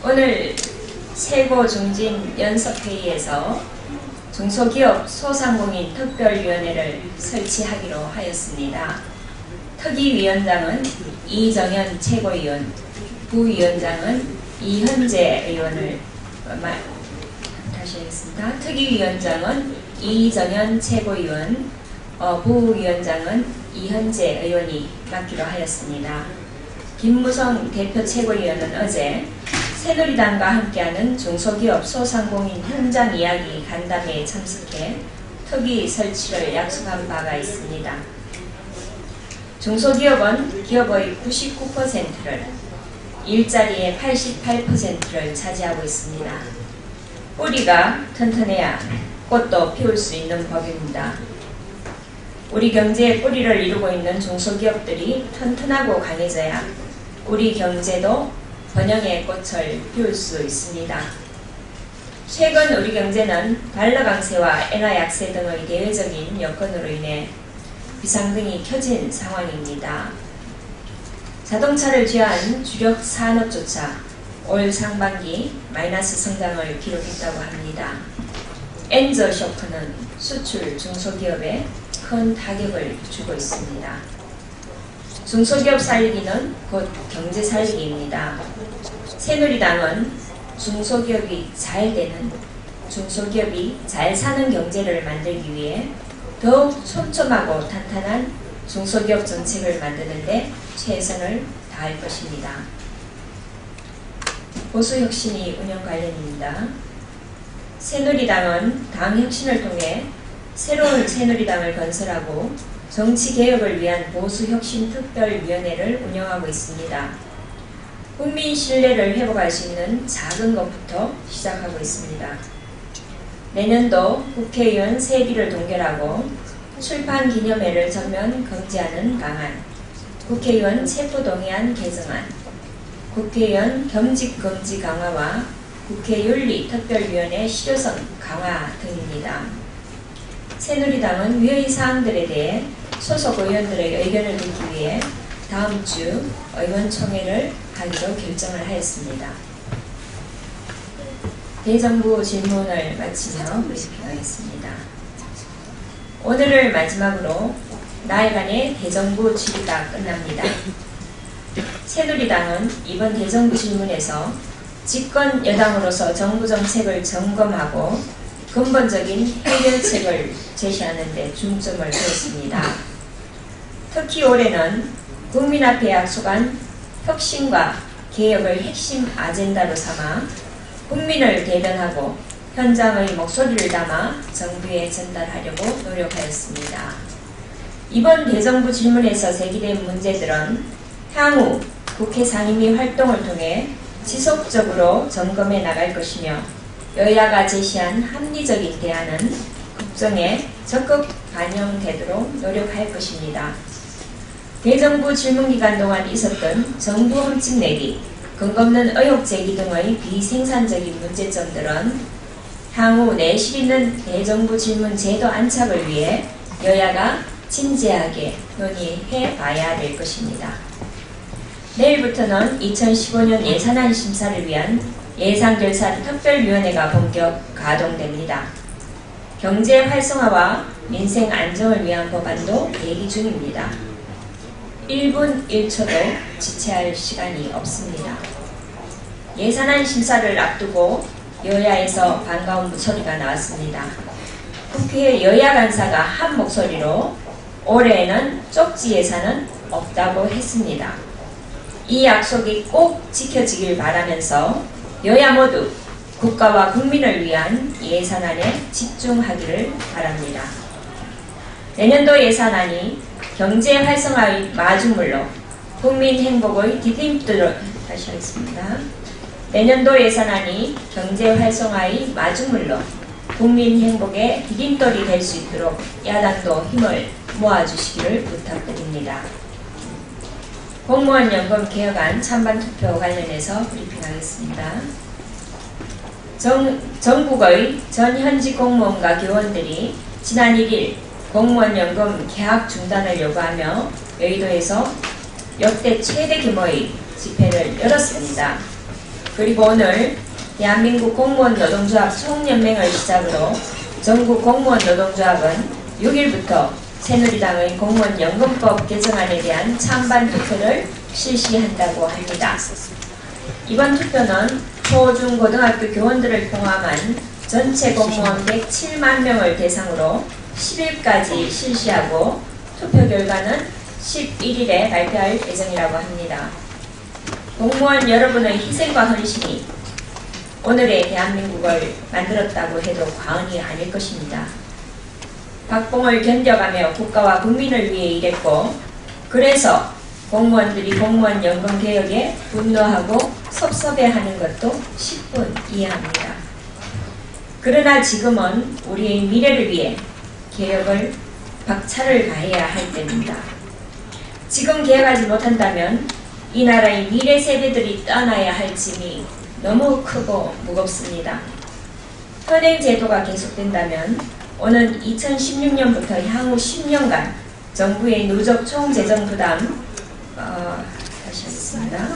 오늘 최고중진연석회의에서 중소기업 소상공인 특별위원회를 설치하기로 하였습니다. 특위위원장은 이정현 최고위원, 부위원장은 이현재 의원을 다시 하겠습니다. 특위위원장은 이정현 최고위원, 부위원장은 이현재 의원이 맡기로 하였습니다. 김무성 대표 최고위원은 어제 새누리당과 함께하는 중소기업 소상공인 현장 이야기 간담회에 참석해 특위 설치를 약속한 바가 있습니다. 중소기업은 기업의 99%를, 일자리의 88%를 차지하고 있습니다. 뿌리가 튼튼해야 꽃도 피울 수 있는 법입니다. 우리 경제의 뿌리를 이루고 있는 중소기업들이 튼튼하고 강해져야 우리 경제도 번영의 꽃을 피울 수 있습니다. 최근 우리 경제는 달러 강세와 엔화 약세 등의 대외적인 여건으로 인해 비상등이 켜진 상황입니다. 자동차를 제외한 주력 산업조차 올 상반기 마이너스 성장을 기록했다고 합니다. 엔저 쇼크는 수출 중소기업에 큰 타격을 주고 있습니다. 중소기업 살리기는 곧 경제 살리기입니다. 새누리당은 중소기업이 잘 되는, 중소기업이 잘 사는 경제를 만들기 위해 더욱 촘촘하고 탄탄한 중소기업 정책을 만드는 데 최선을 다할 것입니다. 보수혁신이 운영 관련입니다. 새누리당은 당 혁신을 통해 새로운 새누리당을 건설하고 정치개혁을 위한 보수혁신특별위원회를 운영하고 있습니다. 국민 신뢰를 회복할 수 있는 작은 것부터 시작하고 있습니다. 내년도 국회의원 세기를 동결하고 출판 기념회를 전면 금지하는 방안, 국회의원 체포동의안 개정안, 국회의원 겸직 금지 강화와 국회윤리특별위원회 실효성 강화 등입니다. 새누리당은 위의 사항들에 대해 소속 의원들의 의견을 듣기 위해 다음 주 의원총회를 하기로 결정을 하였습니다. 대정부 질문을 마치며 브리핑하겠습니다. 오늘을 마지막으로 나흘간의 대정부 질의가 끝납니다. 새누리당은 이번 대정부 질문에서 집권 여당으로서 정부 정책을 점검하고 근본적인 해결책을 제시하는 데 중점을 두었습니다. 특히 올해는 국민 앞에 약속한 혁신과 개혁을 핵심 아젠다로 삼아 국민을 대변하고 현장의 목소리를 담아 정부에 전달하려고 노력하였습니다. 이번 대정부 질문에서 제기된 문제들은 향후 국회 상임위 활동을 통해 지속적으로 점검해 나갈 것이며 여야가 제시한 합리적인 대안은 국정에 적극 반영되도록 노력할 것입니다. 대정부 질문기간 동안 있었던 정부 흠집내기, 근거 없는 의혹 제기 등의 비생산적인 문제점들은 향후 내실 있는 대정부 질문 제도 안착을 위해 여야가 진지하게 논의해 봐야 될 것입니다. 내일부터는 2015년 예산안 심사를 위한 예산결산 특별위원회가 본격 가동됩니다. 경제 활성화와 민생 안정을 위한 법안도 대기 중입니다. 1분 1초도 지체할 시간이 없습니다. 예산안 심사를 앞두고 여야에서 반가운 목소리가 나왔습니다. 국회 여야 간사가 한 목소리로 올해에는 쪽지 예산은 없다고 했습니다. 이 약속이 꼭 지켜지길 바라면서 여야 모두 국가와 국민을 위한 예산안에 집중하기를 바랍니다. 내년도 예산안이 경제 활성화의 마중물로 국민 행복의 디딤돌로 다시 하겠습니다. 내년도 예산안이 경제 활성화의 마중물로 국민 행복의 디딤돌이 될 수 있도록 야당도 힘을 모아주시기를 부탁드립니다. 공무원 연금 개혁안 찬반 투표 관련해서 브리핑하겠습니다. 전국의 전 현직 공무원과 교원들이 지난 1일 공무원 연금 계약 중단을 요구하며 여의도에서 역대 최대 규모의 집회를 열었습니다. 그리고 오늘 대한민국 공무원 노동조합 총연맹을 시작으로 전국 공무원 노동조합은 6일부터 새누리당의 공무원 연금법 개정안에 대한 찬반 투표를 실시한다고 합니다. 이번 투표는 초, 중, 고등학교 교원들을 포함한 전체 공무원 107만 명을 대상으로 10일까지 실시하고 투표 결과는 11일에 발표할 예정이라고 합니다. 공무원 여러분의 희생과 헌신이 오늘의 대한민국을 만들었다고 해도 과언이 아닐 것입니다. 박봉을 견뎌가며 국가와 국민을 위해 일했고, 그래서 공무원들이 공무원 연금 개혁에 분노하고 섭섭해하는 것도 10분 이해합니다. 그러나 지금은 우리의 미래를 위해 개혁을 박차를 가해야 할 때입니다. 지금 개혁하지 못한다면 이 나라의 미래 세대들이 떠나야 할 짐이 너무 크고 무겁습니다. 현행 제도가 계속된다면 오는 2016년부터 향후 10년간 정부의 누적 총재정 부담 다시 하겠습니다.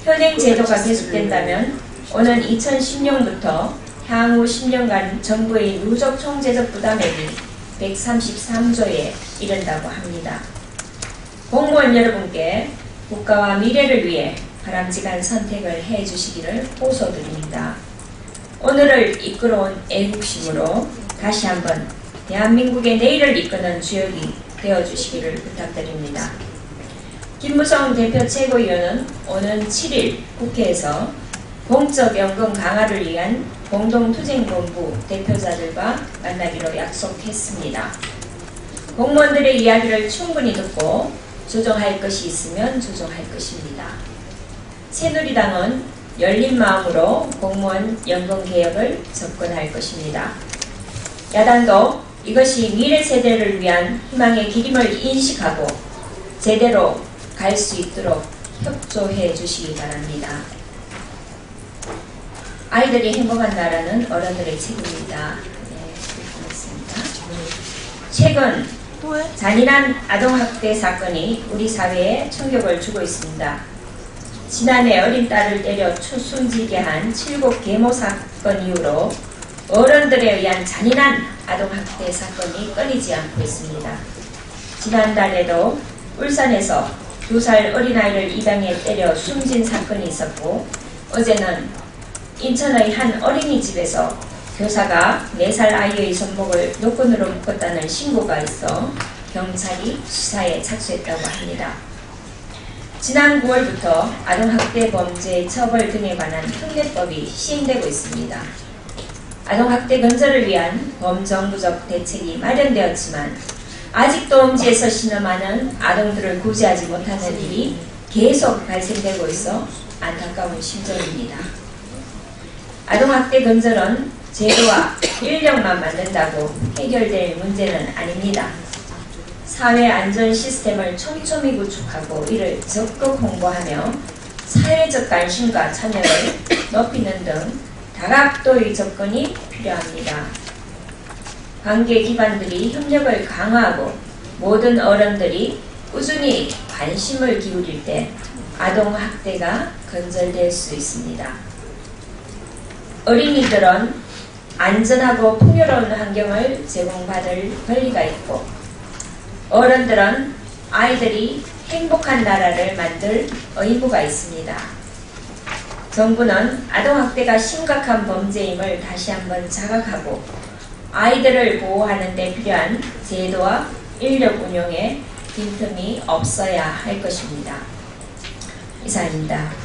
현행 제도가 계속된다면 오는 2010년부터 향후 10년간 정부의 누적 총재정 부담액이 133조에 이른다고 합니다. 공무원 여러분께 국가와 미래를 위해 바람직한 선택을 해주시기를 호소드립니다. 오늘을 이끌어온 애국심으로 다시 한번 대한민국의 내일을 이끄는 주역이 되어주시기를 부탁드립니다. 김무성 대표 최고위원은 오는 7일 국회에서 공적연금 강화를 위한 공동투쟁본부 대표자들과 만나기로 약속했습니다. 공무원들의 이야기를 충분히 듣고 조정할 것이 있으면 조정할 것입니다. 새누리당은 열린 마음으로 공무원 연금 개혁을 접근할 것입니다. 야당도 이것이 미래 세대를 위한 희망의 길임을 인식하고 제대로 갈 수 있도록 협조해 주시기 바랍니다. 아이들이 행복한 나라는 어른들의 책임입니다. 네, 고맙습니다. 최근 잔인한 아동학대 사건이 우리 사회에 충격을 주고 있습니다. 지난해 어린 딸을 때려 추순지게 한 칠곡 계모 사건 이후로 어른들에 의한 잔인한 아동학대 사건이 끊이지 않고 있습니다. 지난달에도 울산에서 2살 어린아이를 입양해 때려 숨진 사건이 있었고, 어제는 인천의 한 어린이집에서 교사가 4살 아이의 손목을 노끈으로 묶었다는 신고가 있어 경찰이 수사에 착수했다고 합니다. 지난 9월부터 아동학대 범죄 처벌 등에 관한 특례법이 시행되고 있습니다. 아동학대 근절을 위한 범정부적 대책이 마련되었지만 아직도 엄지에서 신음하는 아동들을 구제하지 못하는 일이 계속 발생되고 있어 안타까운 심정입니다. 아동학대 근절은 제도와 인력만 만든다고 해결될 문제는 아닙니다. 사회 안전 시스템을 촘촘히 구축하고 이를 적극 홍보하며 사회적 관심과 참여를 높이는 등 다각도의 접근이 필요합니다. 관계기관들이 협력을 강화하고 모든 어른들이 꾸준히 관심을 기울일 때 아동학대가 근절될 수 있습니다. 어린이들은 안전하고 풍요로운 환경을 제공받을 권리가 있고, 어른들은 아이들이 행복한 나라를 만들 의무가 있습니다. 정부는 아동학대가 심각한 범죄임을 다시 한번 자각하고 아이들을 보호하는 데 필요한 제도와 인력 운용에 빈틈이 없어야 할 것입니다. 이상입니다.